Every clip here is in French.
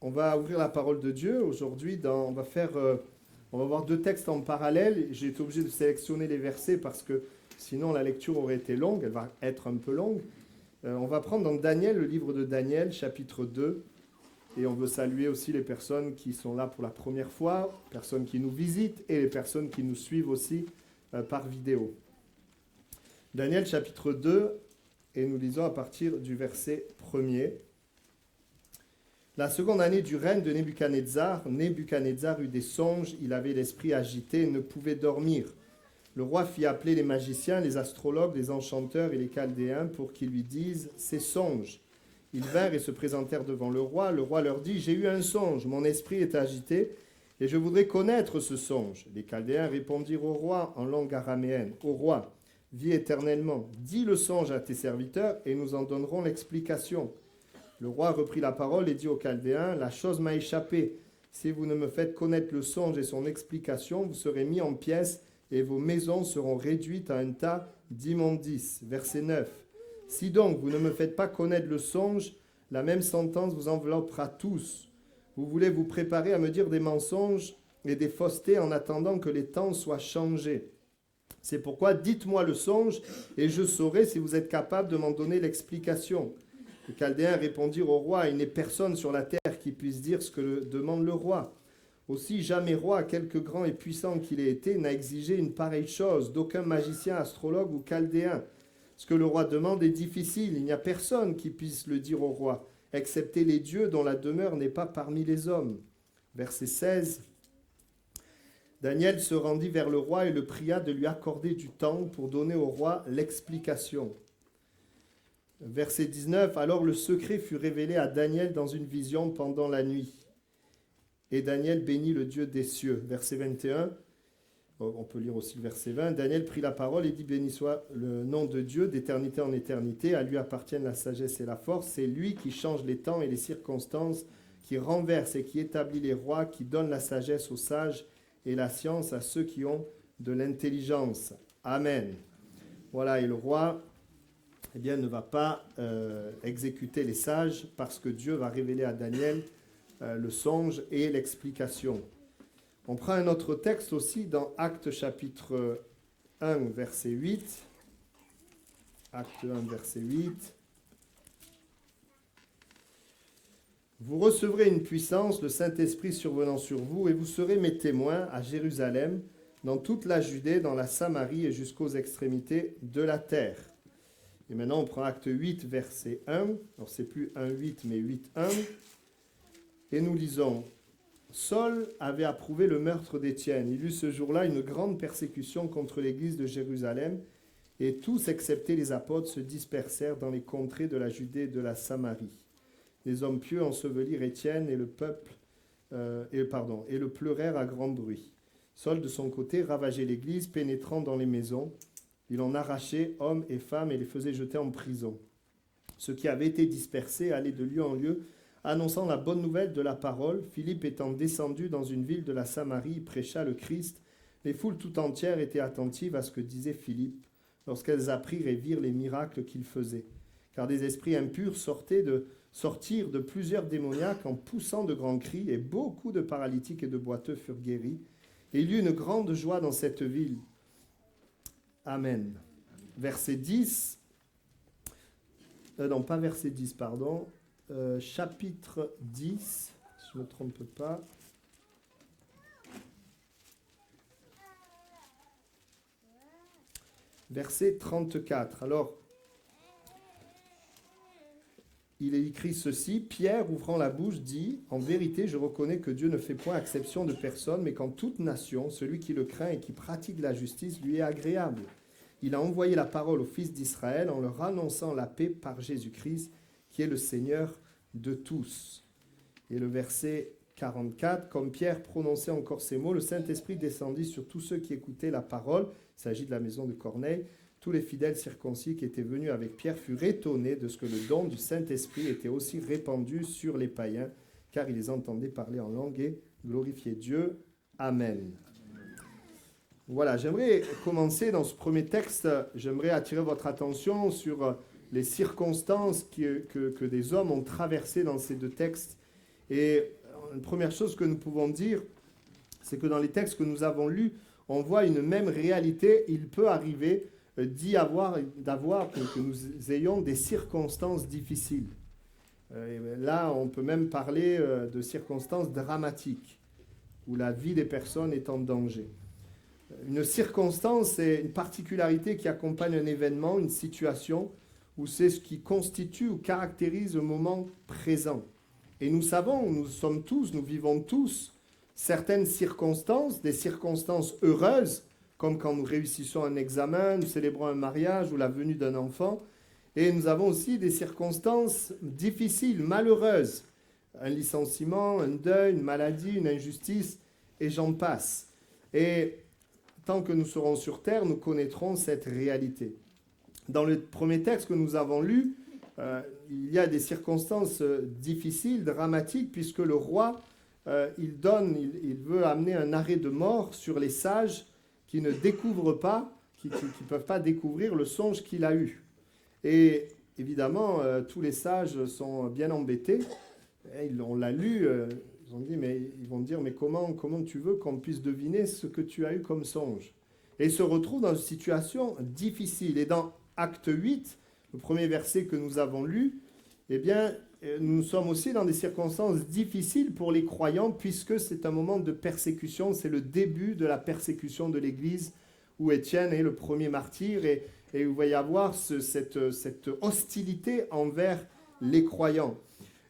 On va ouvrir la parole de Dieu. Aujourd'hui, on va voir deux textes en parallèle. J'ai été obligé de sélectionner les versets parce que sinon la lecture aurait été longue. Elle va être un peu longue. On va prendre dans Daniel, le livre de Daniel, chapitre 2. Et on veut saluer aussi les personnes qui sont là pour la première fois, les personnes qui nous visitent et les personnes qui nous suivent aussi par vidéo. Daniel, chapitre 2, et nous lisons à partir du verset 1er. La seconde année du règne de Nebuchadnezzar, Nebuchadnezzar eut des songes, il avait l'esprit agité et ne pouvait dormir. Le roi fit appeler les magiciens, les astrologues, les enchanteurs et les chaldéens pour qu'ils lui disent ces songes. Ils vinrent et se présentèrent devant le roi. Le roi leur dit « J'ai eu un songe, mon esprit est agité et je voudrais connaître ce songe. » Les chaldéens répondirent au roi en langue araméenne « Au roi, vis éternellement, dis le songe à tes serviteurs et nous en donnerons l'explication. » Le roi reprit la parole et dit aux Chaldéens, « La chose m'a échappé. Si vous ne me faites connaître le songe et son explication, vous serez mis en pièces et vos maisons seront réduites à un tas d'immondices. » Verset 9. « Si donc vous ne me faites pas connaître le songe, la même sentence vous enveloppera tous. Vous voulez vous préparer à me dire des mensonges et des faussetés en attendant que les temps soient changés. C'est pourquoi dites-moi le songe et je saurai si vous êtes capable de m'en donner l'explication. » Les Chaldéens répondirent au roi, « Il n'est personne sur la terre qui puisse dire ce que demande le roi. Aussi jamais roi, quelque grand et puissant qu'il ait été, n'a exigé une pareille chose d'aucun magicien, astrologue ou chaldéen. Ce que le roi demande est difficile, il n'y a personne qui puisse le dire au roi, excepté les dieux dont la demeure n'est pas parmi les hommes. » Verset 16. Daniel se rendit vers le roi et le pria de lui accorder du temps pour donner au roi l'explication. Verset 19, « Alors le secret fut révélé à Daniel dans une vision pendant la nuit. Et Daniel bénit le Dieu des cieux. » Verset 21, on peut lire aussi le verset 20. « Daniel prit la parole et dit, béni soit le nom de Dieu d'éternité en éternité. À lui appartiennent la sagesse et la force. C'est lui qui change les temps et les circonstances, qui renverse et qui établit les rois, qui donne la sagesse aux sages et la science à ceux qui ont de l'intelligence. Amen. » Voilà, et le roi ne va pas exécuter les sages parce que Dieu va révéler à Daniel le songe et l'explication. On prend un autre texte aussi dans Actes chapitre 1, verset 8. Acte 1, verset 8. « Vous recevrez une puissance, le Saint-Esprit survenant sur vous, et vous serez mes témoins à Jérusalem, dans toute la Judée, dans la Samarie et jusqu'aux extrémités de la terre. » Et maintenant, on prend Acte 8, verset 1. Alors, c'est plus 1,8, mais 8,1. Et nous lisons, « Saul avait approuvé le meurtre d'Étienne. Il eut ce jour-là une grande persécution contre l'église de Jérusalem, et tous, excepté les apôtres, se dispersèrent dans les contrées de la Judée et de la Samarie. Les hommes pieux ensevelirent Étienne et le le pleurèrent à grand bruit. Saul, de son côté, ravageait l'église, pénétrant dans les maisons. Il en arrachait hommes et femmes et les faisait jeter en prison. Ceux qui avaient été dispersés allaient de lieu en lieu, annonçant la bonne nouvelle de la parole. Philippe étant descendu dans une ville de la Samarie, prêcha le Christ. Les foules tout entières étaient attentives à ce que disait Philippe, lorsqu'elles apprirent et virent les miracles qu'il faisait. Car des esprits impurs sortirent de plusieurs démoniaques en poussant de grands cris, et beaucoup de paralytiques et de boiteux furent guéris. Et il y eut une grande joie dans cette ville. Amen. Verset 10. Pas verset 10, pardon. Chapitre 10, si je ne me trompe pas. Verset 34. Alors, il est écrit ceci, « Pierre, ouvrant la bouche, dit, « En vérité, je reconnais que Dieu ne fait point exception de personne, mais qu'en toute nation, celui qui le craint et qui pratique la justice lui est agréable. Il a envoyé la parole aux fils d'Israël en leur annonçant la paix par Jésus-Christ, qui est le Seigneur de tous. » Et le verset 44, « Comme Pierre prononçait encore ces mots, le Saint-Esprit descendit sur tous ceux qui écoutaient la parole. » Il s'agit de la maison de Corneille. Tous les fidèles circoncis qui étaient venus avec Pierre furent étonnés de ce que le don du Saint-Esprit était aussi répandu sur les païens, car ils les entendaient parler en langue et glorifier Dieu. Amen. Voilà, j'aimerais commencer dans ce premier texte, j'aimerais attirer votre attention sur les circonstances que des hommes ont traversées dans ces deux textes Et une première chose que nous pouvons dire, c'est que dans les textes que nous avons lus, on voit une même réalité. Il peut arriver que nous ayons des circonstances difficiles. Là, on peut même parler de circonstances dramatiques, où la vie des personnes est en danger. Une circonstance, c'est une particularité qui accompagne un événement, une situation, ou c'est ce qui constitue ou caractérise le moment présent. Et nous savons, nous vivons tous certaines circonstances, des circonstances heureuses, comme quand nous réussissons un examen, nous célébrons un mariage ou la venue d'un enfant. Et nous avons aussi des circonstances difficiles, malheureuses. Un licenciement, un deuil, une maladie, une injustice, et j'en passe. Et tant que nous serons sur terre, nous connaîtrons cette réalité. Dans le premier texte que nous avons lu, il y a des circonstances difficiles, dramatiques, puisque le roi, il veut amener un arrêt de mort sur les sages qui ne découvrent pas, qui ne peuvent pas découvrir le songe qu'il a eu. Et évidemment, tous les sages sont bien embêtés. On l'a lu, ils vont dire, mais comment tu veux qu'on puisse deviner ce que tu as eu comme songe? Et ils se retrouvent dans une situation difficile. Et dans Acte 8, le premier verset que nous avons lu, eh bien, nous sommes aussi dans des circonstances difficiles pour les croyants, puisque c'est un moment de persécution, c'est le début de la persécution de l'Église, où Étienne est le premier martyr, et il va y avoir cette hostilité envers les croyants.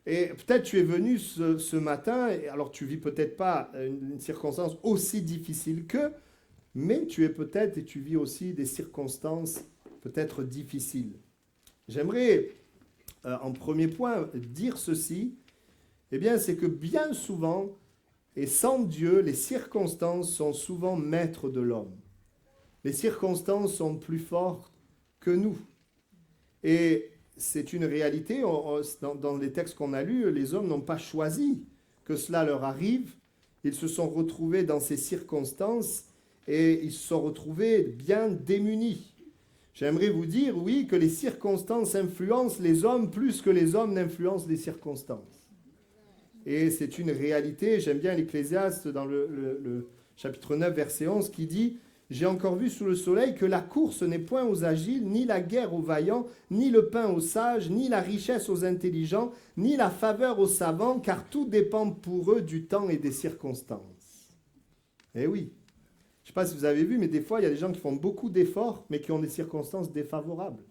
Et peut-être tu es venu ce matin, et alors tu vis peut-être pas une circonstance aussi difficile qu'eux, mais tu es peut-être et tu vis aussi des circonstances peut-être difficiles. J'aimerais, en premier point, dire ceci, eh bien, c'est que bien souvent, et sans Dieu, les circonstances sont souvent maîtres de l'homme. Les circonstances sont plus fortes que nous. Et c'est une réalité. Dans les textes qu'on a lus, les hommes n'ont pas choisi que cela leur arrive. Ils se sont retrouvés dans ces circonstances et ils se sont retrouvés bien démunis. J'aimerais vous dire, oui, que les circonstances influencent les hommes plus que les hommes n'influencent les circonstances. Et c'est une réalité. J'aime bien l'Ecclésiaste dans le chapitre 9, verset 11, qui dit « J'ai encore vu sous le soleil que la course n'est point aux agiles, ni la guerre aux vaillants, ni le pain aux sages, ni la richesse aux intelligents, ni la faveur aux savants, car tout dépend pour eux du temps et des circonstances. » Eh oui. Je ne sais pas si vous avez vu, mais des fois, il y a des gens qui font beaucoup d'efforts, mais qui ont des circonstances défavorables.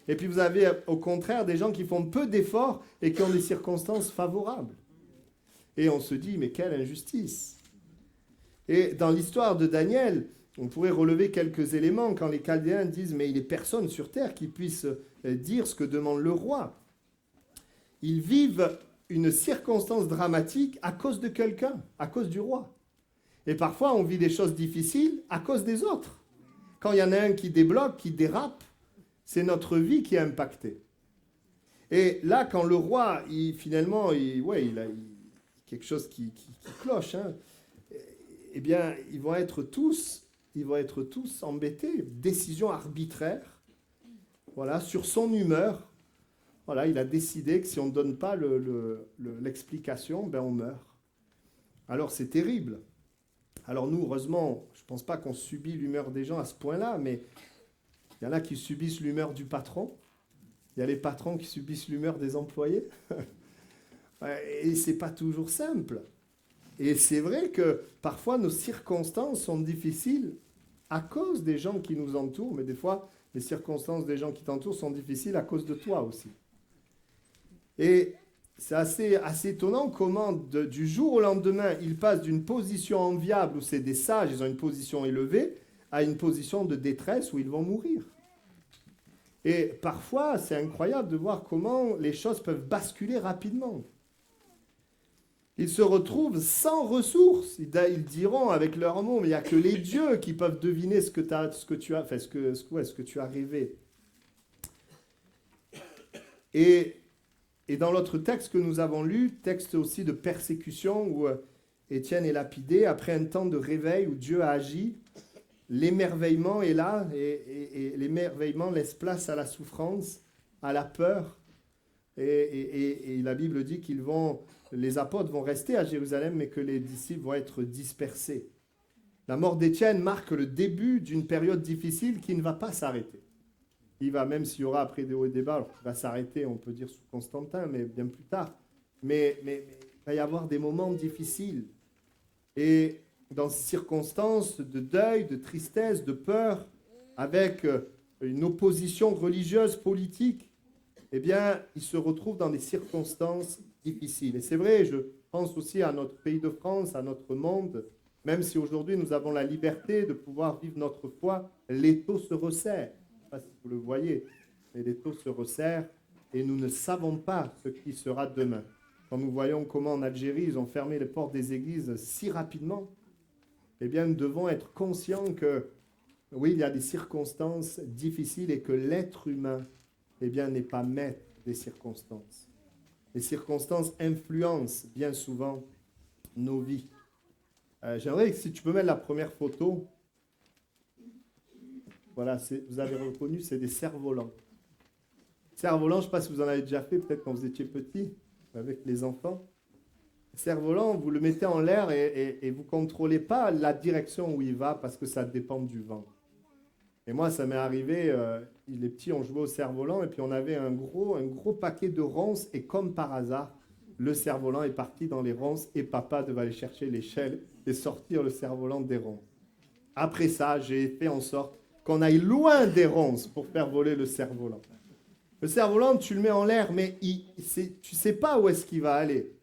Et puis vous avez, au contraire, des gens qui font peu d'efforts et qui ont des circonstances favorables. Et on se dit, mais quelle injustice! Et dans l'histoire de Daniel, on pourrait relever quelques éléments quand les Chaldéens disent, mais il n'est personne sur terre qui puisse dire ce que demande le roi. Ils vivent une circonstance dramatique à cause de quelqu'un, à cause du roi. Et parfois, on vit des choses difficiles à cause des autres. Quand il y en a un qui débloque, qui dérape, c'est notre vie qui est impactée. Et là, quand le roi, il a quelque chose qui cloche, hein, eh bien, ils vont être tous embêtés. Décision arbitraire, voilà, sur son humeur. Voilà, il a décidé que si on ne donne pas l'explication, ben on meurt. Alors, c'est terrible. Alors nous, heureusement, je ne pense pas qu'on subit l'humeur des gens à ce point-là, mais il y en a qui subissent l'humeur du patron. Il y a les patrons qui subissent l'humeur des employés. Et ce n'est pas toujours simple. Et c'est vrai que parfois nos circonstances sont difficiles à cause des gens qui nous entourent, mais des fois, les circonstances des gens qui t'entourent sont difficiles à cause de toi aussi. Et c'est assez étonnant comment, du jour au lendemain, ils passent d'une position enviable où c'est des sages, ils ont une position élevée, à une position de détresse où ils vont mourir. Et parfois, c'est incroyable de voir comment les choses peuvent basculer rapidement. Ils se retrouvent sans ressources. Ils diront avec leurs mots, mais il n'y a que les dieux qui peuvent deviner ce que tu as rêvé. Et dans l'autre texte que nous avons lu, texte aussi de persécution où Étienne est lapidé, après un temps de réveil où Dieu a agi, l'émerveillement est là, et l'émerveillement laisse place à la souffrance, à la peur. Et la Bible dit qu'ils vont les apôtres vont rester à Jérusalem, mais que les disciples vont être dispersés. La mort d'Étienne marque le début d'une période difficile qui ne va pas s'arrêter. Il va, même s'il y aura après des hauts et des bas, alors il va s'arrêter, on peut dire sous Constantin, mais bien plus tard. Mais il va y avoir des moments difficiles. Et dans ces circonstances de deuil, de tristesse, de peur, avec une opposition religieuse, politique, eh bien, il se retrouve dans des circonstances difficiles. Et c'est vrai, je pense aussi à notre pays de France, à notre monde, même si aujourd'hui nous avons la liberté de pouvoir vivre notre foi, l'étau se resserre. Je ne sais pas si vous le voyez, mais l'étau se resserre et nous ne savons pas ce qui sera demain. Quand nous voyons comment en Algérie, ils ont fermé les portes des églises si rapidement, eh bien, nous devons être conscients que, oui, il y a des circonstances difficiles et que l'être humain, eh bien, n'est pas maître des circonstances. Les circonstances influencent bien souvent nos vies. J'aimerais que si tu peux mettre la première photo. Voilà, vous avez reconnu, c'est des cerfs-volants. Cerfs-volants, je ne sais pas si vous en avez déjà fait, peut-être quand vous étiez petit, avec les enfants. Cerf-volant, vous le mettez en l'air et vous ne contrôlez pas la direction où il va parce que ça dépend du vent. Et moi, ça m'est arrivé, les petits ont joué au cerf-volant et puis on avait un gros paquet de ronces et comme par hasard, le cerf-volant est parti dans les ronces et papa devait aller chercher l'échelle et sortir le cerf-volant des ronces. Après ça, j'ai fait en sorte qu'on aille loin des ronces pour faire voler le cerf-volant. Le cerf-volant, tu le mets en l'air, mais tu ne sais pas où est-ce qu'il va aller.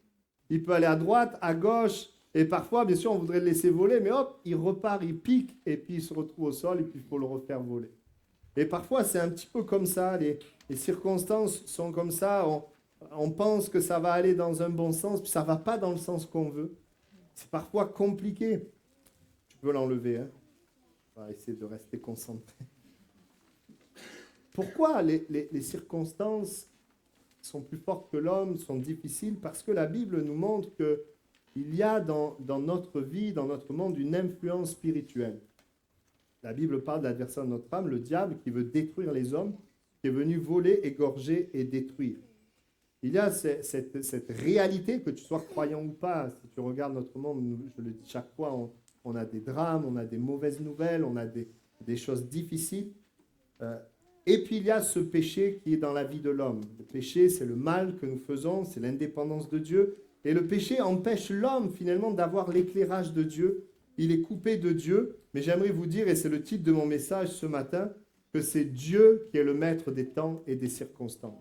Il peut aller à droite, à gauche, et parfois, bien sûr, on voudrait le laisser voler, mais hop, il repart, il pique, et puis il se retrouve au sol, et puis il faut le refaire voler. Et parfois, c'est un petit peu comme ça, les circonstances sont comme ça, on pense que ça va aller dans un bon sens, puis ça ne va pas dans le sens qu'on veut. C'est parfois compliqué. Tu peux l'enlever, hein. On va essayer de rester concentré. Pourquoi les circonstances sont plus fortes que l'homme, sont difficiles? Parce que la Bible nous montre qu'il y a dans notre vie, dans notre monde, une influence spirituelle. La Bible parle de l'adversaire de notre âme, le diable, qui veut détruire les hommes, qui est venu voler, égorger et détruire. Il y a cette réalité, que tu sois croyant ou pas, si tu regardes notre monde, je le dis chaque fois, on a des drames, on a des mauvaises nouvelles, on a des choses difficiles. Et puis il y a ce péché qui est dans la vie de l'homme. Le péché, c'est le mal que nous faisons, c'est l'indépendance de Dieu. Et le péché empêche l'homme finalement d'avoir l'éclairage de Dieu. Il est coupé de Dieu. Mais j'aimerais vous dire, et c'est le titre de mon message ce matin, que c'est Dieu qui est le maître des temps et des circonstances.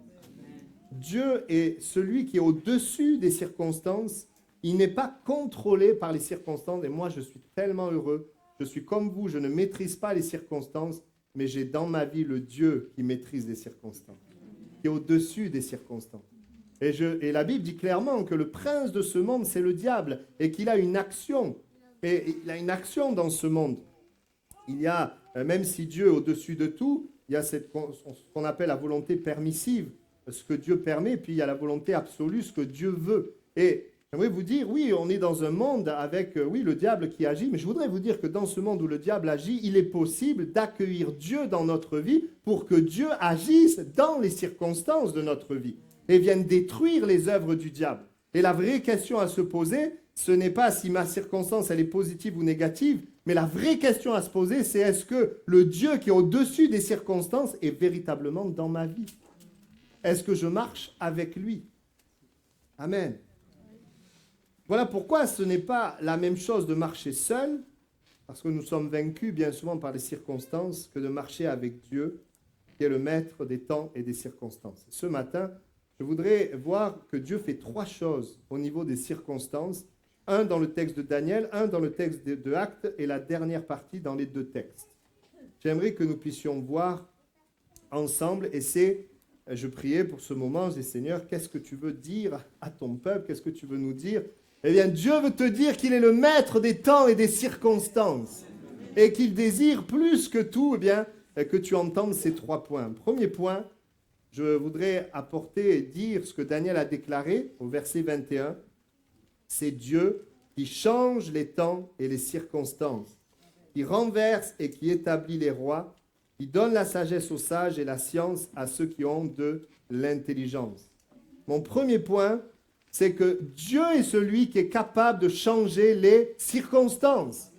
Dieu est celui qui est au-dessus des circonstances. Il n'est pas contrôlé par les circonstances. Et moi, je suis tellement heureux. Je suis comme vous, je ne maîtrise pas les circonstances, mais j'ai dans ma vie le Dieu qui maîtrise les circonstances, qui est au-dessus des circonstances. Et la Bible dit clairement que le prince de ce monde, c'est le diable, et qu'il a une action. Et il a une action dans ce monde. Il y a, même si Dieu est au-dessus de tout, il y a ce qu'on appelle la volonté permissive, ce que Dieu permet, puis il y a la volonté absolue, ce que Dieu veut. Et j'aimerais vous dire, oui, on est dans un monde avec, oui, le diable qui agit, mais je voudrais vous dire que dans ce monde où le diable agit, il est possible d'accueillir Dieu dans notre vie pour que Dieu agisse dans les circonstances de notre vie et vienne détruire les œuvres du diable. Et la vraie question à se poser, ce n'est pas si ma circonstance, elle est positive ou négative, mais la vraie question à se poser, c'est est-ce que le Dieu qui est au-dessus des circonstances est véritablement dans ma vie? Est-ce que je marche avec lui? Amen. Voilà pourquoi ce n'est pas la même chose de marcher seul, parce que nous sommes vaincus bien souvent par les circonstances, que de marcher avec Dieu, qui est le maître des temps et des circonstances. Ce matin, je voudrais voir que Dieu fait 3 choses au niveau des circonstances. Un dans le texte de Daniel, un dans le texte de Actes et la dernière partie dans les 2 textes. J'aimerais que nous puissions voir ensemble, et je priais pour ce moment, je dis Seigneur, qu'est-ce que tu veux dire à ton peuple? Qu'est-ce que tu veux nous dire? Eh bien, Dieu veut te dire qu'il est le maître des temps et des circonstances et qu'il désire plus que tout, eh bien, que tu entendes ces 3 points. Premier point, je voudrais apporter et dire ce que Daniel a déclaré au verset 21. C'est Dieu qui change les temps et les circonstances, qui renverse et qui établit les rois, qui donne la sagesse aux sages et la science à ceux qui ont de l'intelligence. Mon premier point, c'est que Dieu est celui qui est capable de changer les circonstances.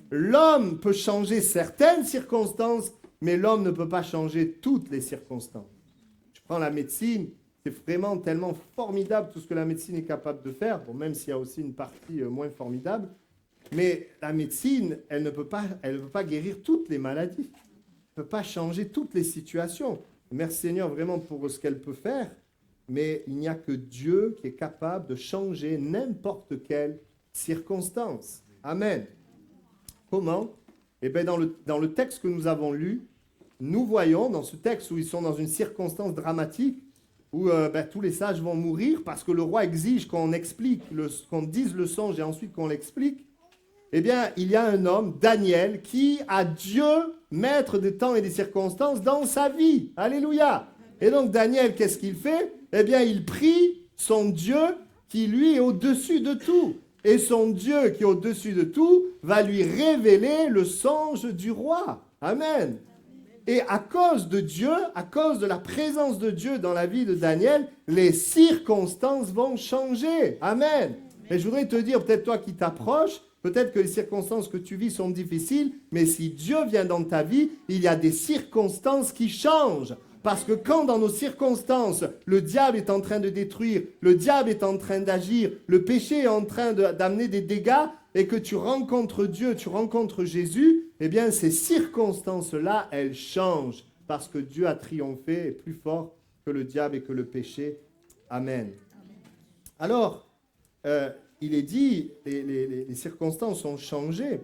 L'homme peut changer certaines circonstances, mais l'homme ne peut pas changer toutes les circonstances. Je prends la médecine, c'est vraiment tellement formidable tout ce que la médecine est capable de faire, bon, même s'il y a aussi une partie moins formidable, mais la médecine, elle ne peut pas guérir toutes les maladies, elle ne peut pas changer toutes les situations. Merci Seigneur vraiment pour ce qu'elle peut faire, mais il n'y a que Dieu qui est capable de changer n'importe quelle circonstance. Amen. Comment? Eh bien, dans le texte que nous avons lu, nous voyons, dans ce texte où ils sont dans une circonstance dramatique, où tous les sages vont mourir parce que le roi exige qu'on explique, qu'on dise le songe et ensuite qu'on l'explique, eh bien, il y a un homme, Daniel, qui a Dieu, maître des temps et des circonstances, dans sa vie. Alléluia. Et donc, Daniel, qu'est-ce qu'il fait? Eh bien, il prie son Dieu qui, lui, est au-dessus de tout. Et son Dieu qui est au-dessus de tout va lui révéler le songe du roi. Amen. Et à cause de Dieu, à cause de la présence de Dieu dans la vie de Daniel, les circonstances vont changer. Amen. Et je voudrais te dire, peut-être toi qui t'approches, peut-être que les circonstances que tu vis sont difficiles, mais si Dieu vient dans ta vie, il y a des circonstances qui changent. Parce que quand dans nos circonstances, le diable est en train de détruire, le diable est en train d'agir, le péché est en train d'amener des dégâts, et que tu rencontres Dieu, tu rencontres Jésus, eh bien ces circonstances-là, elles changent. Parce que Dieu a triomphé, est plus fort que le diable et que le péché. Amen. Alors, il est dit, les circonstances ont changé.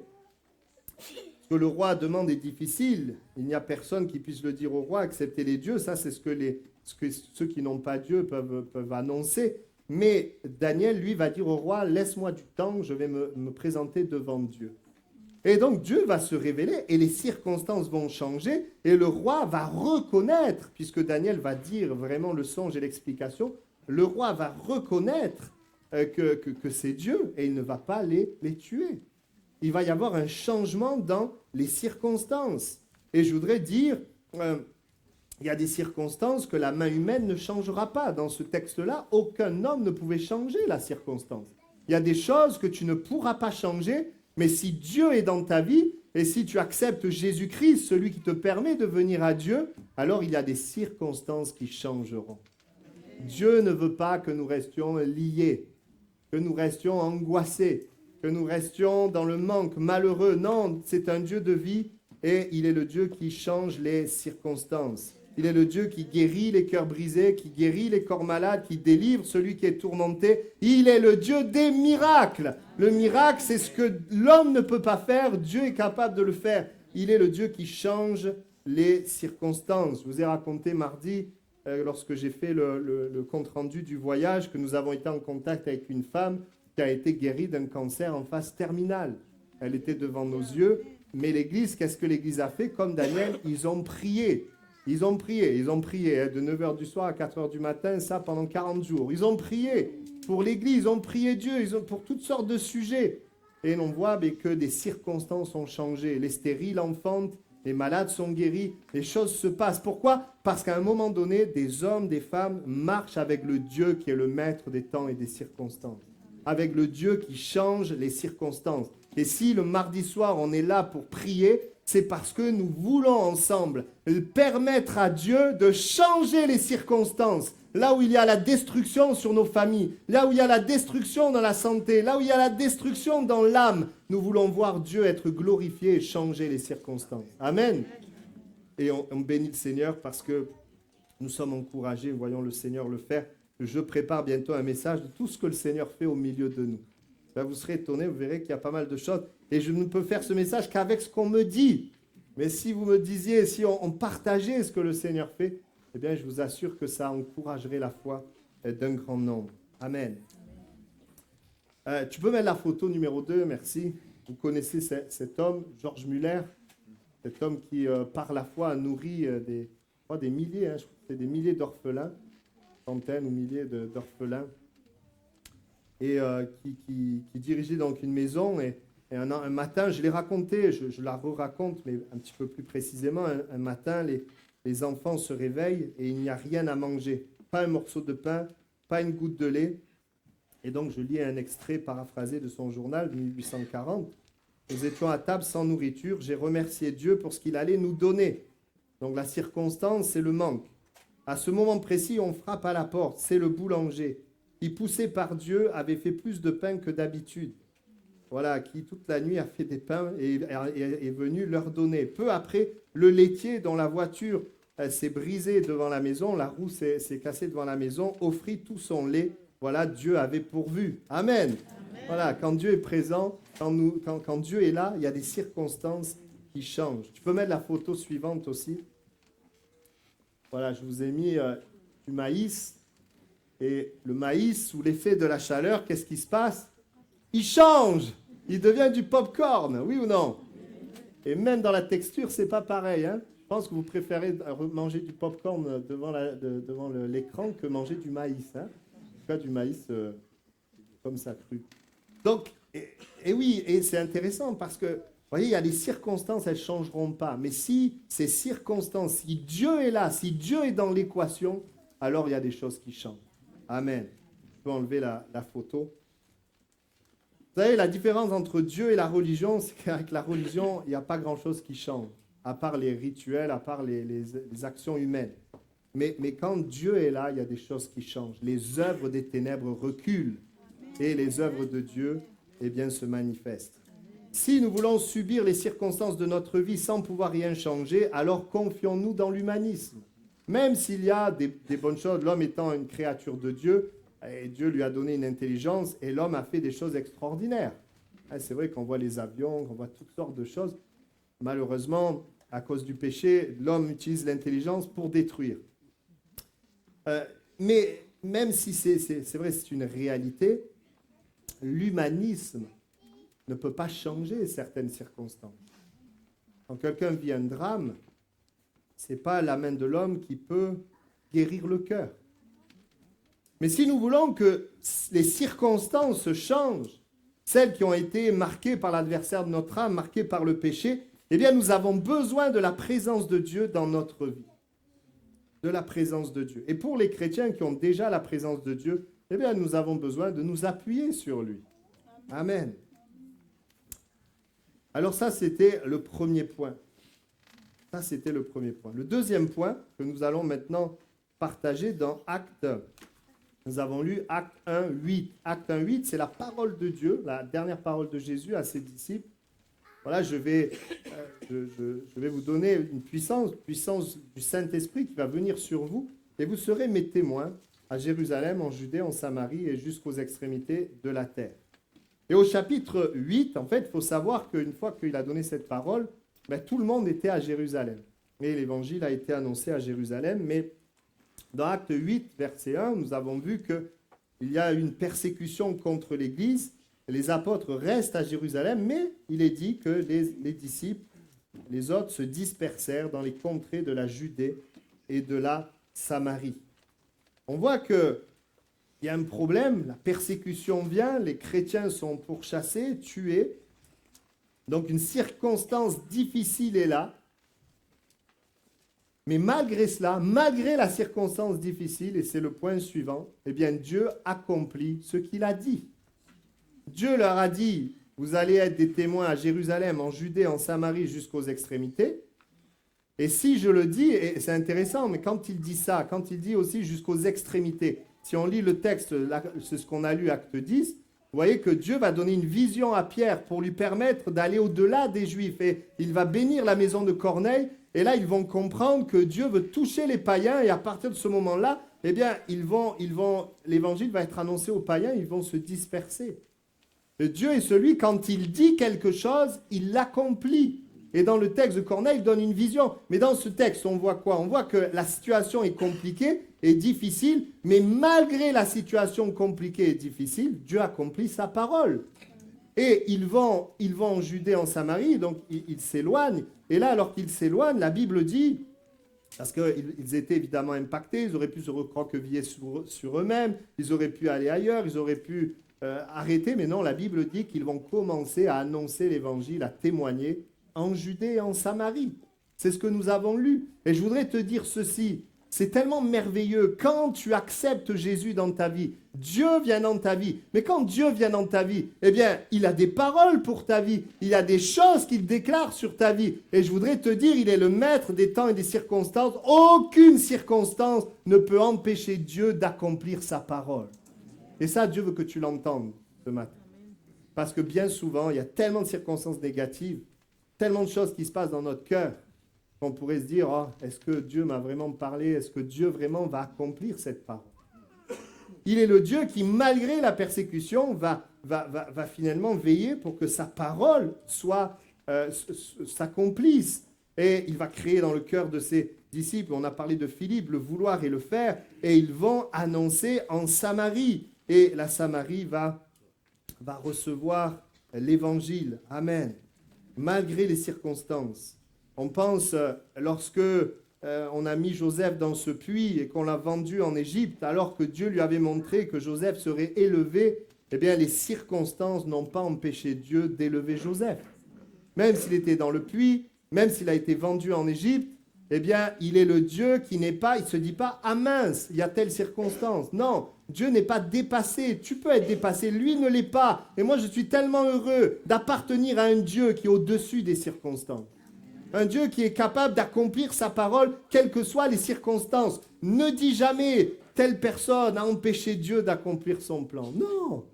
Ce que le roi demande est difficile. Il n'y a personne qui puisse le dire au roi, accepter les dieux. Ça, c'est ce que ceux qui n'ont pas Dieu peuvent annoncer. Mais Daniel, lui, va dire au roi, laisse-moi du temps, je vais me présenter devant Dieu. Et donc, Dieu va se révéler et les circonstances vont changer. Et le roi va reconnaître, puisque Daniel va dire vraiment le songe et l'explication, le roi va reconnaître que c'est Dieu et il ne va pas les tuer. Il va y avoir un changement dans les circonstances. Et je voudrais dire, il y a des circonstances que la main humaine ne changera pas. Dans ce texte-là, aucun homme ne pouvait changer la circonstance. Il y a des choses que tu ne pourras pas changer, mais si Dieu est dans ta vie, et si tu acceptes Jésus-Christ, celui qui te permet de venir à Dieu, alors il y a des circonstances qui changeront. Dieu ne veut pas que nous restions liés, que nous restions angoissés, que nous restions dans le manque, malheureux. Non, c'est un Dieu de vie et il est le Dieu qui change les circonstances. Il est le Dieu qui guérit les cœurs brisés, qui guérit les corps malades, qui délivre celui qui est tourmenté. Il est le Dieu des miracles. Le miracle, c'est ce que l'homme ne peut pas faire. Dieu est capable de le faire. Il est le Dieu qui change les circonstances. Je vous ai raconté mardi, lorsque j'ai fait le compte-rendu du voyage, que nous avons été en contact avec une femme qui a été guérie d'un cancer en phase terminale. Elle était devant nos yeux, mais l'Église, qu'est-ce que l'Église a fait? Comme Daniel, ils ont prié. Ils ont prié de 9h du soir à 4h du matin, ça pendant 40 jours. Ils ont prié pour l'Église, ils ont prié Dieu, pour toutes sortes de sujets. Et on voit que des circonstances ont changé. Les stériles enfantent, les malades sont guéris, les choses se passent. Pourquoi? Parce qu'à un moment donné, des hommes, des femmes marchent avec le Dieu qui est le maître des temps et des circonstances. Avec le Dieu qui change les circonstances. Et si le mardi soir, on est là pour prier, c'est parce que nous voulons ensemble permettre à Dieu de changer les circonstances. Là où il y a la destruction sur nos familles, là où il y a la destruction dans la santé, là où il y a la destruction dans l'âme, nous voulons voir Dieu être glorifié et changer les circonstances. Amen. Et on bénit le Seigneur parce que nous sommes encouragés, voyons le Seigneur le faire. Je prépare bientôt un message de tout ce que le Seigneur fait au milieu de nous. Là, vous serez étonnés, vous verrez qu'il y a pas mal de choses. Et je ne peux faire ce message qu'avec ce qu'on me dit. Mais si vous me disiez, si on partageait ce que le Seigneur fait, eh bien, je vous assure que ça encouragerait la foi d'un grand nombre. Amen. Tu peux mettre la photo numéro 2, merci. Vous connaissez cet homme, Georges Muller, cet homme qui, par la foi, a nourri des milliers, je crois que c'est des milliers d'orphelins, centaines ou milliers d'orphelins, et qui dirigeait donc une maison. Et un matin, je l'ai raconté, je la re-raconte, mais un petit peu plus précisément, un matin, les enfants se réveillent et il n'y a rien à manger. Pas un morceau de pain, pas une goutte de lait. Et donc, je lis un extrait paraphrasé de son journal de 1840. Nous étions à table sans nourriture. J'ai remercié Dieu pour ce qu'il allait nous donner. Donc, la circonstance, c'est le manque. À ce moment précis, on frappe à la porte. C'est le boulanger qui, poussé par Dieu, avait fait plus de pain que d'habitude. Voilà, qui toute la nuit a fait des pains et est venu leur donner. Peu après, le laitier dont la voiture s'est brisée devant la maison, la roue s'est cassée devant la maison, offrit tout son lait. Voilà, Dieu avait pourvu. Amen. Amen. Voilà, quand Dieu est présent, quand Dieu est là, il y a des circonstances qui changent. Tu peux mettre la photo suivante aussi. Voilà, je vous ai mis du maïs. Et le maïs, sous l'effet de la chaleur, qu'est-ce qui se passe? Il change. Il devient du popcorn, oui ou non? Et même dans la texture, c'est pas pareil. Hein? Je pense que vous préférez manger du popcorn devant l'écran que manger du maïs. Hein? En tout cas, du maïs comme ça, cru. Donc, et oui, et c'est intéressant parce que, vous voyez, il y a des circonstances, elles ne changeront pas. Mais si ces circonstances, si Dieu est là, si Dieu est dans l'équation, alors il y a des choses qui changent. Amen. Je peux enlever la photo. Vous savez, la différence entre Dieu et la religion, c'est qu'avec la religion, il n'y a pas grand-chose qui change, à part les rituels, à part les actions humaines. Mais quand Dieu est là, il y a des choses qui changent. Les œuvres des ténèbres reculent et les œuvres de Dieu, eh bien, se manifestent. Si nous voulons subir les circonstances de notre vie sans pouvoir rien changer, alors confions-nous dans l'humanisme. Même s'il y a des bonnes choses, l'homme étant une créature de Dieu, et Dieu lui a donné une intelligence et l'homme a fait des choses extraordinaires. C'est vrai qu'on voit les avions, qu'on voit toutes sortes de choses. Malheureusement, à cause du péché, l'homme utilise l'intelligence pour détruire. Mais même si c'est vrai, c'est une réalité, l'humanisme ne peut pas changer certaines circonstances. Quand quelqu'un vit un drame, ce n'est pas la main de l'homme qui peut guérir le cœur. Mais si nous voulons que les circonstances changent, celles qui ont été marquées par l'adversaire de notre âme, marquées par le péché, eh bien nous avons besoin de la présence de Dieu dans notre vie. De la présence de Dieu. Et pour les chrétiens qui ont déjà la présence de Dieu, eh bien nous avons besoin de nous appuyer sur lui. Amen. Alors ça, c'était le premier point. Ça, c'était le premier point. Le deuxième point que nous allons maintenant partager dans Actes. Nous avons lu Acte 1, 8. Acte 1, 8, c'est la parole de Dieu, la dernière parole de Jésus à ses disciples. Voilà, je vais vous donner une puissance du Saint-Esprit qui va venir sur vous, et vous serez mes témoins à Jérusalem, en Judée, en Samarie et jusqu'aux extrémités de la terre. Et au chapitre 8, en fait, il faut savoir qu'une fois qu'il a donné cette parole, tout le monde était à Jérusalem. Et l'évangile a été annoncé à Jérusalem, mais dans Acte 8, verset 1, nous avons vu qu'il y a une persécution contre l'Église. Les apôtres restent à Jérusalem, mais il est dit que les disciples, les autres, se dispersèrent dans les contrées de la Judée et de la Samarie. On voit qu'il y a un problème, la persécution vient, les chrétiens sont pourchassés, tués. Donc une circonstance difficile est là. Mais malgré cela, malgré la circonstance difficile, et c'est le point suivant, eh bien Dieu accomplit ce qu'il a dit. Dieu leur a dit, vous allez être des témoins à Jérusalem, en Judée, en Samarie, jusqu'aux extrémités. Et si je le dis, et c'est intéressant, mais quand il dit ça, quand il dit aussi jusqu'aux extrémités, si on lit le texte, c'est ce qu'on a lu, Acte 10, vous voyez que Dieu va donner une vision à Pierre pour lui permettre d'aller au-delà des Juifs. Et il va bénir la maison de Corneille. Et là, ils vont comprendre que Dieu veut toucher les païens. Et à partir de ce moment-là, eh bien, l'évangile va être annoncé aux païens. Ils vont se disperser. Et Dieu est celui, quand il dit quelque chose, il l'accomplit. Et dans le texte de Corneille, il donne une vision. Mais dans ce texte, on voit quoi? On voit que la situation est compliquée et difficile, mais malgré la situation compliquée et difficile, Dieu accomplit sa parole. Et ils vont en Judée, en Samarie, donc ils s'éloignent. Et là, alors qu'ils s'éloignent, la Bible dit, parce qu'ils étaient évidemment impactés, ils auraient pu se recroqueviller sur eux-mêmes, ils auraient pu aller ailleurs, ils auraient pu arrêter, mais non, la Bible dit qu'ils vont commencer à annoncer l'évangile, à témoigner en Judée et en Samarie. C'est ce que nous avons lu. Et je voudrais te dire ceci, C'est tellement merveilleux. Quand tu acceptes Jésus dans ta vie, Dieu vient dans ta vie. Mais quand Dieu vient dans ta vie, eh bien, il a des paroles pour ta vie. Il a des choses qu'il déclare sur ta vie. Et je voudrais te dire, il est le maître des temps et des circonstances. Aucune circonstance ne peut empêcher Dieu d'accomplir sa parole. Et ça, Dieu veut que tu l'entendes ce matin. Parce que bien souvent, il y a tellement de circonstances négatives, tellement de choses qui se passent dans notre cœur, on pourrait se dire, oh, est-ce que Dieu m'a vraiment parlé? Est-ce que Dieu vraiment va accomplir cette parole? Il est le Dieu qui, malgré la persécution, va finalement veiller pour que sa parole s'accomplisse. Et il va créer dans le cœur de ses disciples, on a parlé de Philippe, le vouloir et le faire, et ils vont annoncer en Samarie. Et la Samarie va recevoir l'évangile. Amen. Malgré les circonstances. On pense, lorsque on a mis Joseph dans ce puits et qu'on l'a vendu en Égypte, alors que Dieu lui avait montré que Joseph serait élevé, eh bien, les circonstances n'ont pas empêché Dieu d'élever Joseph. Même s'il était dans le puits, même s'il a été vendu en Égypte, eh bien, il est le Dieu qui n'est pas, il ne se dit pas « Ah mince, il y a telle circonstance ». Non, Dieu n'est pas dépassé. Tu peux être dépassé, lui ne l'est pas. Et moi, je suis tellement heureux d'appartenir à un Dieu qui est au-dessus des circonstances. Un Dieu qui est capable d'accomplir sa parole, quelles que soient les circonstances. Ne dis jamais, telle personne a empêché Dieu d'accomplir son plan. Non,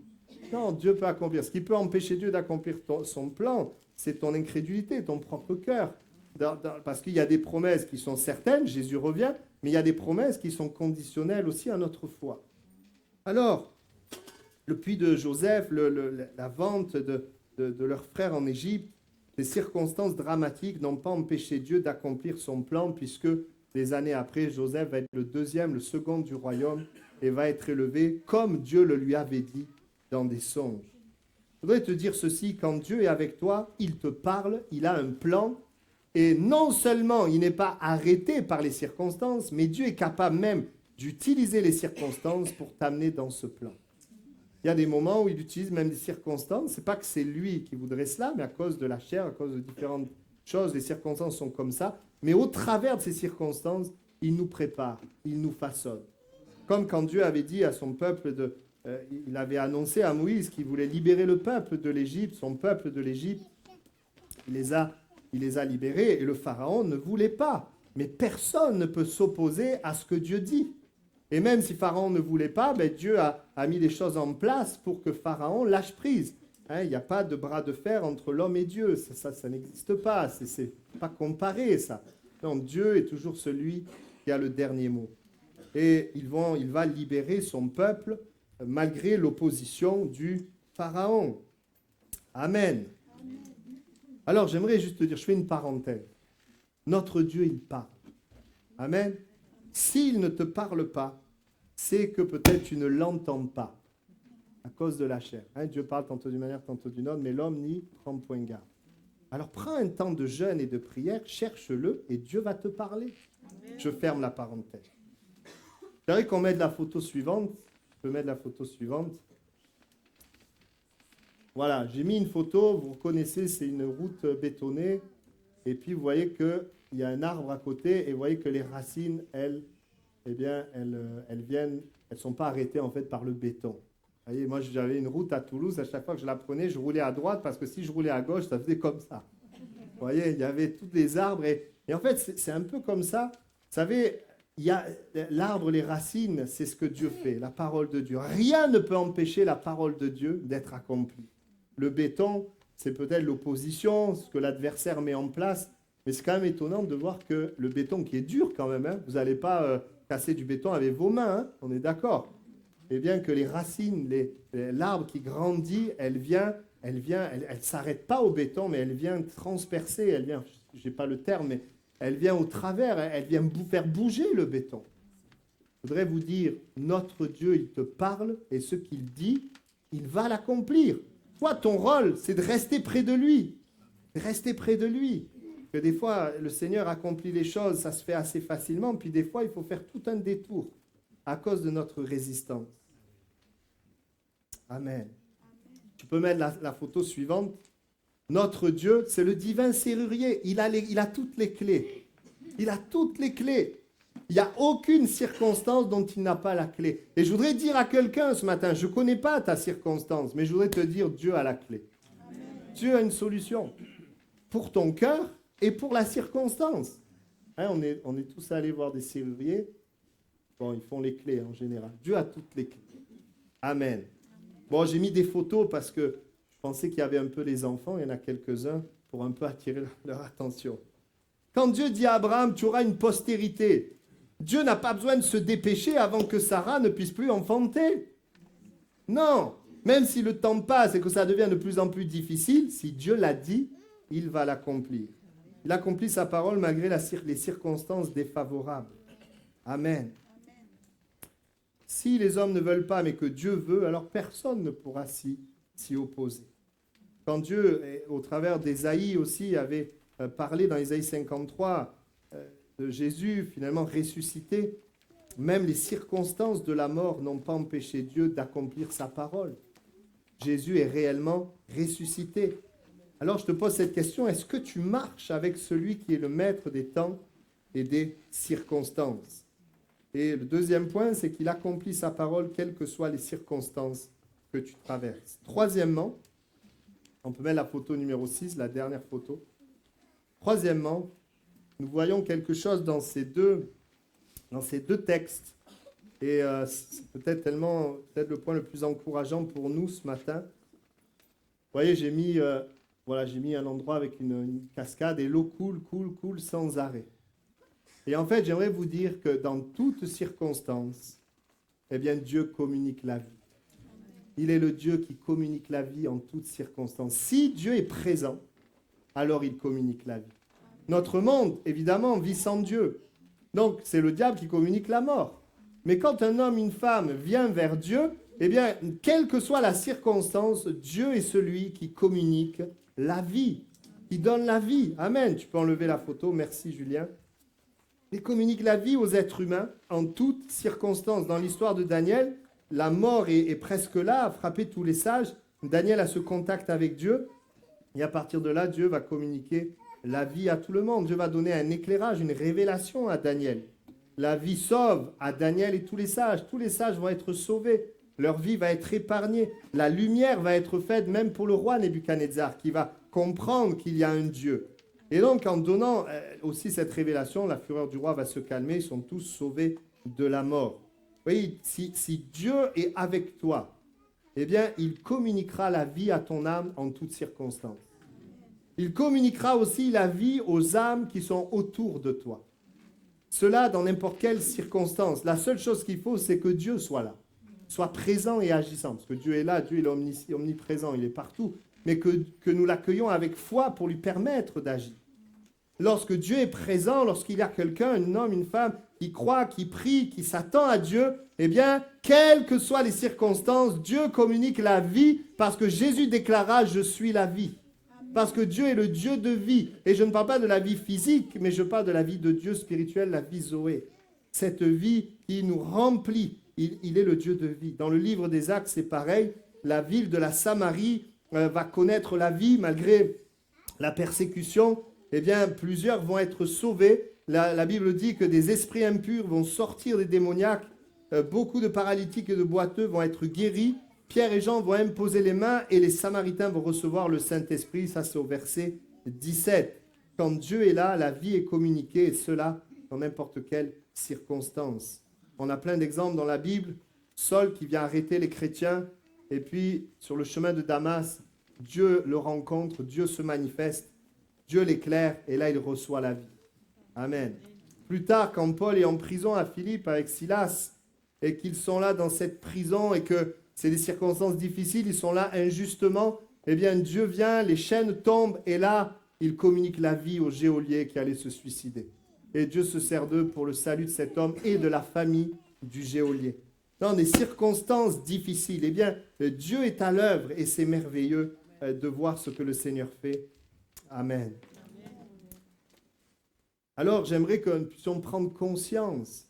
non, Dieu peut accomplir. Ce qui peut empêcher Dieu d'accomplir son plan, c'est ton incrédulité, ton propre cœur. Parce qu'il y a des promesses qui sont certaines, Jésus revient, mais il y a des promesses qui sont conditionnelles aussi à notre foi. Alors, le puits de Joseph, la vente de leurs frères en Égypte, les circonstances dramatiques n'ont pas empêché Dieu d'accomplir son plan, puisque des années après, Joseph va être le second du royaume, et va être élevé comme Dieu le lui avait dit dans des songes. Je voudrais te dire ceci, quand Dieu est avec toi, il te parle, il a un plan, et non seulement il n'est pas arrêté par les circonstances, mais Dieu est capable même d'utiliser les circonstances pour t'amener dans ce plan. Il y a des moments où il utilise même des circonstances. Ce n'est pas que c'est lui qui voudrait cela, mais à cause de la chair, à cause de différentes choses, les circonstances sont comme ça. Mais au travers de ces circonstances, il nous prépare, il nous façonne. Comme quand Dieu avait dit à son peuple, il avait annoncé à Moïse qu'il voulait libérer le peuple de l'Égypte, son peuple de l'Égypte. Il les a libérés et le Pharaon ne voulait pas. Mais personne ne peut s'opposer à ce que Dieu dit. Et même si Pharaon ne voulait pas, Dieu a mis des choses en place pour que Pharaon lâche prise. Il n'y a pas de bras de fer entre l'homme et Dieu. Ça n'existe pas. C'est pas comparé, ça. Non, Dieu est toujours celui qui a le dernier mot. Et il va libérer son peuple malgré l'opposition du Pharaon. Amen. Alors, j'aimerais juste te dire, je fais une parenthèse. Notre Dieu, il parle. Amen. S'il ne te parle pas, c'est que peut-être tu ne l'entends pas à cause de la chair. Dieu parle tantôt d'une manière, tantôt d'une autre, mais l'homme n'y prend point garde. Alors prends un temps de jeûne et de prière, cherche-le et Dieu va te parler. Amen. Je ferme la parenthèse. J'aimerais qu'on mette la photo suivante. Je peux mettre la photo suivante. Voilà, j'ai mis une photo, vous reconnaissez, c'est une route bétonnée. Et puis vous voyez qu'il y a un arbre à côté et vous voyez que les racines, elles sont pas arrêtées en fait par le béton. Vous voyez, moi j'avais une route à Toulouse, à chaque fois que je la prenais, je roulais à droite parce que si je roulais à gauche, ça faisait comme ça. Vous voyez, il y avait tous les arbres et en fait c'est un peu comme ça. Vous savez, il y a l'arbre, les racines, c'est ce que Dieu fait, la parole de Dieu. Rien ne peut empêcher la parole de Dieu d'être accomplie. Le béton, c'est peut-être l'opposition, ce que l'adversaire met en place, mais c'est quand même étonnant de voir que le béton qui est dur quand même, vous n'allez pas casser du béton avec vos mains, on est d'accord. Et bien que les racines, l'arbre qui grandit, elle s'arrête pas au béton, mais elle vient transpercer, elle vient, je n'ai pas le terme, mais elle vient au travers, elle vient faire bouger le béton. Je voudrais vous dire, notre Dieu, il te parle, et ce qu'il dit, il va l'accomplir. Toi, ton rôle, c'est de rester près de lui. Rester près de lui. Que des fois, le Seigneur accomplit les choses, ça se fait assez facilement, puis des fois, il faut faire tout un détour à cause de notre résistance. Amen. Tu peux mettre la photo suivante. Notre Dieu, c'est le divin serrurier. Il a toutes les clés. Il a toutes les clés. Il n'y a aucune circonstance dont il n'a pas la clé. Et je voudrais dire à quelqu'un ce matin, je ne connais pas ta circonstance, mais je voudrais te dire, Dieu a la clé. Amen. Dieu a une solution pour ton cœur et pour la circonstance. Hein, on est tous allés voir des serruriers. Bon, ils font les clés en général. Dieu a toutes les clés. Amen. Bon, j'ai mis des photos parce que je pensais qu'il y avait un peu les enfants, il y en a quelques-uns, pour un peu attirer leur attention. Quand Dieu dit à Abraham, tu auras une postérité, Dieu n'a pas besoin de se dépêcher avant que Sarah ne puisse plus enfanter. Non, même si le temps passe et que ça devient de plus en plus difficile, si Dieu l'a dit, il va l'accomplir. Il accomplit sa parole malgré les circonstances défavorables. Amen. Si les hommes ne veulent pas, mais que Dieu veut, alors personne ne pourra s'y opposer. Quand Dieu, au travers d'Ésaïe aussi, avait parlé dans Ésaïe 53 de Jésus, finalement ressuscité, même les circonstances de la mort n'ont pas empêché Dieu d'accomplir sa parole. Jésus est réellement ressuscité. Alors je te pose cette question, est-ce que tu marches avec celui qui est le maître des temps et des circonstances? Et le deuxième point, c'est qu'il accomplit sa parole, quelles que soient les circonstances que tu traverses. Troisièmement, on peut mettre la photo numéro 6, la dernière photo. Troisièmement, nous voyons quelque chose dans ces deux textes. Et c'est peut-être le point le plus encourageant pour nous ce matin. Vous voyez, j'ai mis un endroit avec une cascade et l'eau coule sans arrêt. Et en fait, j'aimerais vous dire que dans toutes circonstances, eh bien, Dieu communique la vie. Il est le Dieu qui communique la vie en toutes circonstances. Si Dieu est présent, alors il communique la vie. Notre monde, évidemment, vit sans Dieu. Donc, c'est le diable qui communique la mort. Mais quand un homme, une femme vient vers Dieu, eh bien, quelle que soit la circonstance, Dieu est celui qui communique la vie, qui donne la vie. Amen. Tu peux enlever la photo. Merci, Julien. Il communique la vie aux êtres humains en toutes circonstances. Dans l'histoire de Daniel, la mort est presque là, à frapper tous les sages. Daniel a ce contact avec Dieu. Et à partir de là, Dieu va communiquer la vie à tout le monde. Dieu va donner un éclairage, une révélation à Daniel. La vie sauve à Daniel et tous les sages. Tous les sages vont être sauvés. Leur vie va être épargnée. La lumière va être faite même pour le roi Nebuchadnezzar qui va comprendre qu'il y a un Dieu. Et donc, en donnant aussi cette révélation, la fureur du roi va se calmer. Ils sont tous sauvés de la mort. Vous voyez, si Dieu est avec toi, eh bien, il communiquera la vie à ton âme en toutes circonstances. Il communiquera aussi la vie aux âmes qui sont autour de toi. Cela dans n'importe quelle circonstance. La seule chose qu'il faut, c'est que Dieu soit là, soit présent et agissant. Parce que Dieu est là, Dieu est omniprésent, il est partout. Mais que nous l'accueillons avec foi pour lui permettre d'agir. Lorsque Dieu est présent, lorsqu'il y a quelqu'un, un homme, une femme, qui croit, qui prie, qui s'attend à Dieu, eh bien, quelles que soient les circonstances, Dieu communique la vie parce que Jésus déclara « Je suis la vie ». Parce que Dieu est le Dieu de vie. Et je ne parle pas de la vie physique, mais je parle de la vie de Dieu spirituelle, la vie Zoé. Cette vie qui nous remplit, il est le Dieu de vie. Dans le livre des Actes, c'est pareil. La ville de la Samarie va connaître la vie malgré la persécution. Eh bien, plusieurs vont être sauvés. La Bible dit que des esprits impurs vont sortir des démoniaques. Beaucoup de paralytiques et de boiteux vont être guéris. Pierre et Jean vont imposer les mains et les Samaritains vont recevoir le Saint-Esprit. Ça, c'est au verset 17. Quand Dieu est là, la vie est communiquée, et cela dans n'importe quelle circonstance. On a plein d'exemples dans la Bible. Saul qui vient arrêter les chrétiens, et puis sur le chemin de Damas, Dieu le rencontre, Dieu se manifeste, Dieu l'éclaire, et là, il reçoit la vie. Amen. Plus tard, quand Paul est en prison à Philippe avec Silas, et qu'ils sont là dans cette prison, et que c'est des circonstances difficiles, ils sont là injustement, eh bien Dieu vient, les chaînes tombent, et là, il communique la vie aux geôliers qui allaient se suicider. Et Dieu se sert d'eux pour le salut de cet homme et de la famille du geôlier. Dans des circonstances difficiles, eh bien Dieu est à l'œuvre, et c'est merveilleux de voir ce que le Seigneur fait. Amen. Alors, j'aimerais que nous puissions prendre conscience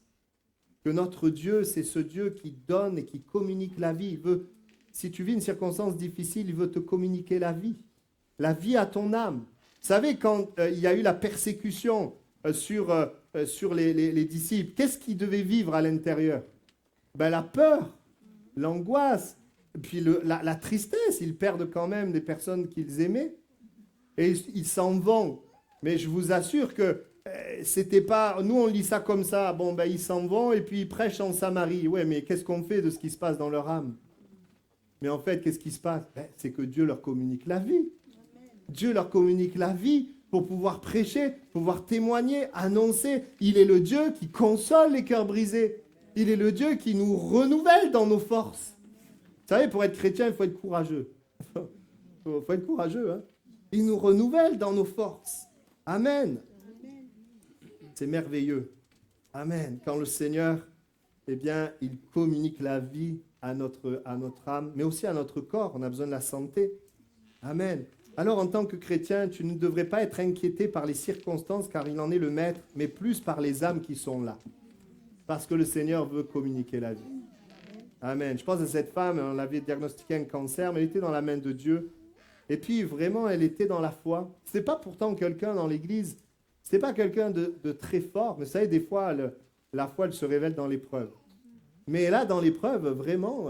que notre Dieu, c'est ce Dieu qui donne et qui communique la vie. Il veut, si tu vis une circonstance difficile, il veut te communiquer la vie à ton âme. Vous savez, quand il y a eu la persécution sur les disciples. Qu'est-ce qu'ils devaient vivre à l'intérieur? Ben, la peur, l'angoisse, puis la tristesse. Ils perdent quand même des personnes qu'ils aimaient. Et ils s'en vont. Mais je vous assure que c'était pas... Nous, on lit ça comme ça. Bon, ben, ils s'en vont et puis ils prêchent en Samarie. Ouais, mais qu'est-ce qu'on fait de ce qui se passe dans leur âme? Mais en fait, qu'est-ce qui se passe? Ben, c'est que Dieu leur communique la vie. Dieu leur communique la vie pour pouvoir prêcher, pouvoir témoigner, annoncer. Il est le Dieu qui console les cœurs brisés. Il est le Dieu qui nous renouvelle dans nos forces. Vous savez, pour être chrétien, il faut être courageux. Il faut être courageux, hein? Il nous renouvelle dans nos forces. Amen. C'est merveilleux. Amen. Quand le Seigneur, eh bien, il communique la vie à notre âme, mais aussi à notre corps. On a besoin de la santé. Amen. Alors, en tant que chrétien, tu ne devrais pas être inquiété par les circonstances, car il en est le maître, mais plus par les âmes qui sont là. Parce que le Seigneur veut communiquer la vie. Amen. Je pense à cette femme, on l'avait diagnostiqué un cancer, mais elle était dans la main de Dieu. Et puis, vraiment, elle était dans la foi. Ce n'était pas pourtant quelqu'un dans l'église, ce n'était pas quelqu'un de très fort. Mais vous savez, des fois, la foi, elle se révèle dans l'épreuve. Mais là, dans l'épreuve, vraiment,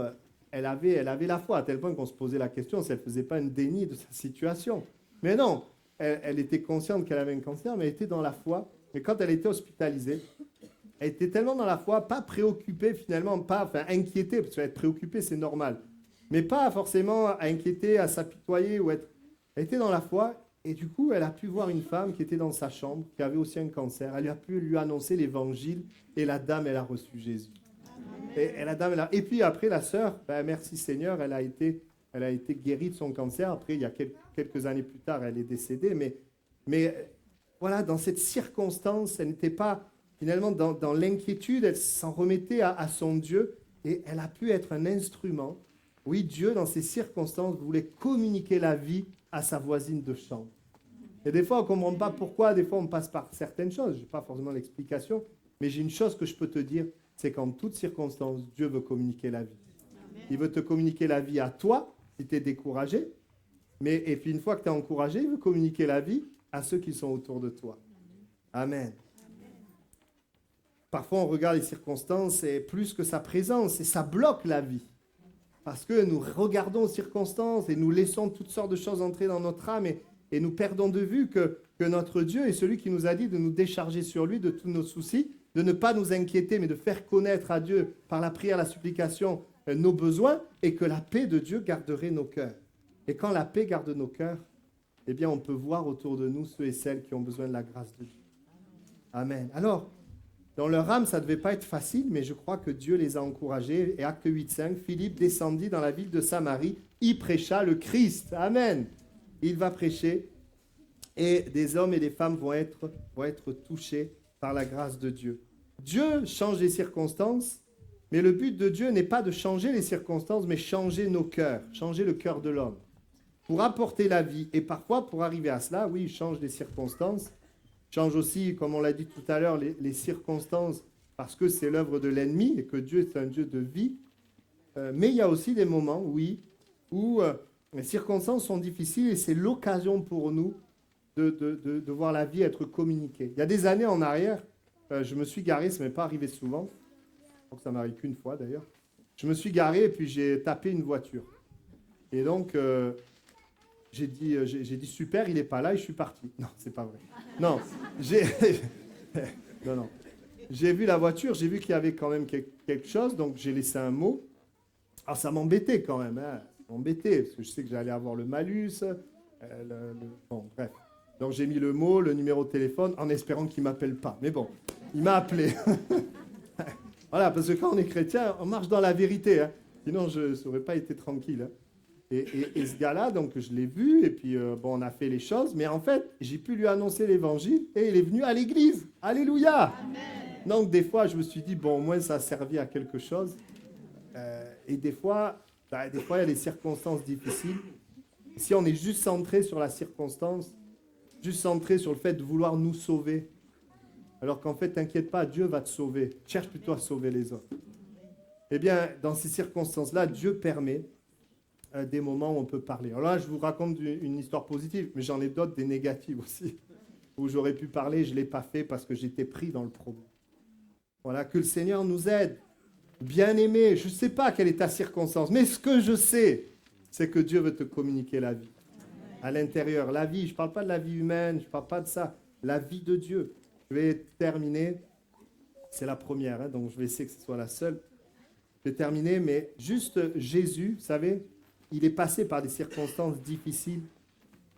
elle avait la foi, à tel point qu'on se posait la question si elle ne faisait pas un déni de sa situation. Mais non, elle était consciente qu'elle avait un cancer, mais elle était dans la foi. Mais quand elle était hospitalisée, elle était tellement dans la foi, pas préoccupée finalement, inquiétée, parce qu'être préoccupée, c'est normal. Mais pas forcément à inquiéter, à s'apitoyer ou être... Elle était dans la foi et du coup, elle a pu voir une femme qui était dans sa chambre, qui avait aussi un cancer. Elle a pu lui annoncer l'évangile et la dame, elle a reçu Jésus. Et puis après, la sœur, merci Seigneur, elle a été guérie de son cancer. Après, il y a quelques années plus tard, elle est décédée. Mais voilà, dans cette circonstance, elle n'était pas finalement dans l'inquiétude, elle s'en remettait à son Dieu et elle a pu être un instrument. Oui, Dieu, dans ces circonstances, voulait communiquer la vie à sa voisine de chambre. Et des fois, on ne comprend pas pourquoi, des fois, on passe par certaines choses. Je n'ai pas forcément l'explication, mais j'ai une chose que je peux te dire, c'est qu'en toutes circonstances, Dieu veut communiquer la vie. Il veut te communiquer la vie à toi, si tu es découragé, et puis une fois que tu es encouragé, il veut communiquer la vie à ceux qui sont autour de toi. Amen. Parfois, on regarde les circonstances et plus que sa présence, et ça bloque la vie. Parce que nous regardons aux circonstances et nous laissons toutes sortes de choses entrer dans notre âme et nous perdons de vue que notre Dieu est celui qui nous a dit de nous décharger sur lui de tous nos soucis, de ne pas nous inquiéter, mais de faire connaître à Dieu par la prière, la supplication, nos besoins, et que la paix de Dieu garderait nos cœurs. Et quand la paix garde nos cœurs, eh bien, on peut voir autour de nous ceux et celles qui ont besoin de la grâce de Dieu. Amen. Alors, dans leur âme, ça ne devait pas être facile, mais je crois que Dieu les a encouragés. Et acte 8.5, Philippe descendit dans la ville de Samarie, y prêcha le Christ. Amen. Il va prêcher et des hommes et des femmes vont être touchés par la grâce de Dieu. Dieu change les circonstances, mais le but de Dieu n'est pas de changer les circonstances, mais changer nos cœurs, changer le cœur de l'homme, pour apporter la vie. Et parfois, pour arriver à cela, oui, il change les circonstances, change aussi, comme on l'a dit tout à l'heure, les circonstances, parce que c'est l'œuvre de l'ennemi et que Dieu est un Dieu de vie. Mais il y a aussi des moments, oui, où les circonstances sont difficiles et c'est l'occasion pour nous de voir la vie être communiquée. Il y a des années en arrière, je me suis garé, ça ne m'est pas arrivé souvent, je crois que ça m'arrive qu'une fois d'ailleurs, je me suis garé et puis j'ai tapé une voiture. Et donc, j'ai dit super, il n'est pas là et je suis parti. Non, c'est pas vrai. Non, non. J'ai vu la voiture, j'ai vu qu'il y avait quand même quelque chose, donc j'ai laissé un mot. Alors ça m'embêtait quand même, hein. Ça m'embêtait, parce que je sais que j'allais avoir le malus. Bon, bref. Donc j'ai mis le mot, le numéro de téléphone, en espérant qu'il ne m'appelle pas. Mais bon, il m'a appelé. Voilà, parce que quand on est chrétien, on marche dans la vérité. Hein. Sinon, je n'aurais pas été tranquille. Hein. Et ce gars-là, donc je l'ai vu, et puis on a fait les choses. Mais en fait, j'ai pu lui annoncer l'évangile, et il est venu à l'église. Alléluia. Amen. Donc des fois, je me suis dit, bon, au moins ça a servi à quelque chose. Et des fois, il y a des circonstances difficiles. Si on est juste centré sur la circonstance, juste centré sur le fait de vouloir nous sauver, alors qu'en fait, t'inquiète pas, Dieu va te sauver. Cherche plutôt à sauver les autres. Eh bien, dans ces circonstances-là, Dieu permet des moments où on peut parler. Alors là, je vous raconte une histoire positive, mais j'en ai d'autres, des négatives aussi, où j'aurais pu parler, je ne l'ai pas fait parce que j'étais pris dans le problème. Voilà, que le Seigneur nous aide. Bien-aimé, je ne sais pas quelle est ta circonstance, mais ce que je sais, c'est que Dieu veut te communiquer la vie. À l'intérieur, la vie, je ne parle pas de la vie humaine, je ne parle pas de ça, la vie de Dieu. Je vais terminer, c'est la première, donc je vais essayer que ce soit la seule. Je vais terminer, mais juste Jésus, vous savez, il est passé par des circonstances difficiles.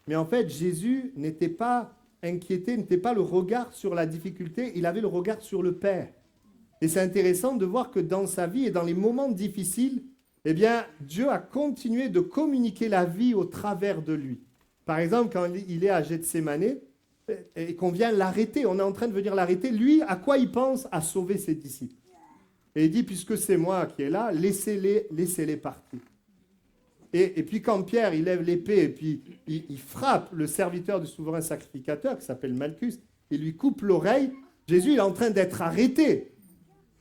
Mais en fait, Jésus n'était pas inquiété, n'était pas le regard sur la difficulté, il avait le regard sur le Père. Et c'est intéressant de voir que dans sa vie et dans les moments difficiles, eh bien, Dieu a continué de communiquer la vie au travers de lui. Par exemple, quand il est à Gethsémanée et qu'on vient l'arrêter, on est en train de venir l'arrêter, lui, à quoi il pense? À sauver ses disciples. Et il dit, puisque c'est moi qui est là, laissez-les partir. Et puis quand Pierre, il lève l'épée et puis il frappe le serviteur du souverain sacrificateur, qui s'appelle Malchus, il lui coupe l'oreille, Jésus il est en train d'être arrêté.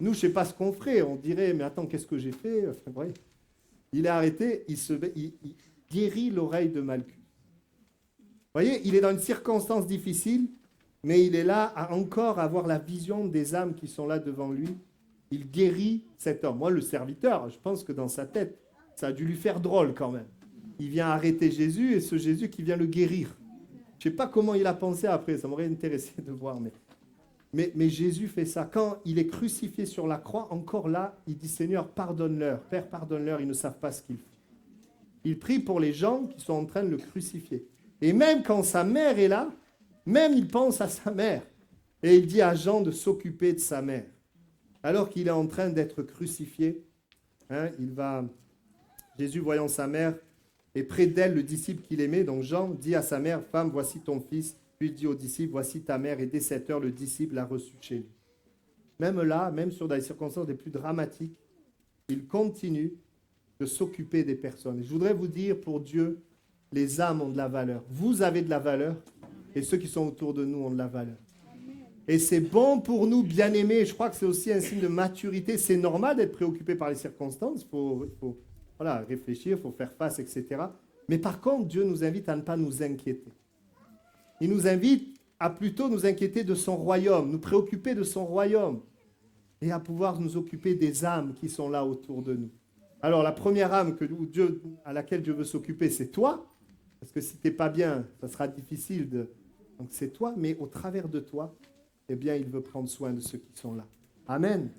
Nous, je ne sais pas ce qu'on ferait, on dirait, mais attends, qu'est-ce que j'ai fait? Enfin, ouais. Il est arrêté, il guérit l'oreille de Malchus. Vous voyez, il est dans une circonstance difficile, mais il est là à encore avoir la vision des âmes qui sont là devant lui. Il guérit cet homme. Moi, le serviteur, je pense que dans sa tête, ça a dû lui faire drôle quand même. Il vient arrêter Jésus et ce Jésus qui vient le guérir. Je ne sais pas comment il a pensé après, ça m'aurait intéressé de voir. Mais Jésus fait ça. Quand il est crucifié sur la croix, encore là, il dit, Seigneur, pardonne-leur. Père, pardonne-leur, ils ne savent pas ce qu'ils font. Il prie pour les gens qui sont en train de le crucifier. Et même quand sa mère est là, même il pense à sa mère. Et il dit à Jean de s'occuper de sa mère. Alors qu'il est en train d'être crucifié, Jésus, voyant sa mère, et près d'elle le disciple qu'il aimait, donc Jean, dit à sa mère, femme, voici ton fils. Puis il dit au disciple, voici ta mère. Et dès cette heure, le disciple l'a reçu chez lui. Même là, même sur des circonstances les plus dramatiques, il continue de s'occuper des personnes. Et je voudrais vous dire, pour Dieu, les âmes ont de la valeur. Vous avez de la valeur et ceux qui sont autour de nous ont de la valeur. Et c'est bon pour nous, bien-aimés. Je crois que c'est aussi un signe de maturité. C'est normal d'être préoccupé par les circonstances. Il faut réfléchir, il faut faire face, etc. Mais par contre, Dieu nous invite à ne pas nous inquiéter. Il nous invite à plutôt nous inquiéter de son royaume, nous préoccuper de son royaume et à pouvoir nous occuper des âmes qui sont là autour de nous. Alors, la première âme à laquelle Dieu veut s'occuper, c'est toi. Parce que si tu n'es pas bien, ça sera difficile Donc, c'est toi, mais au travers de toi, eh bien, il veut prendre soin de ceux qui sont là. Amen.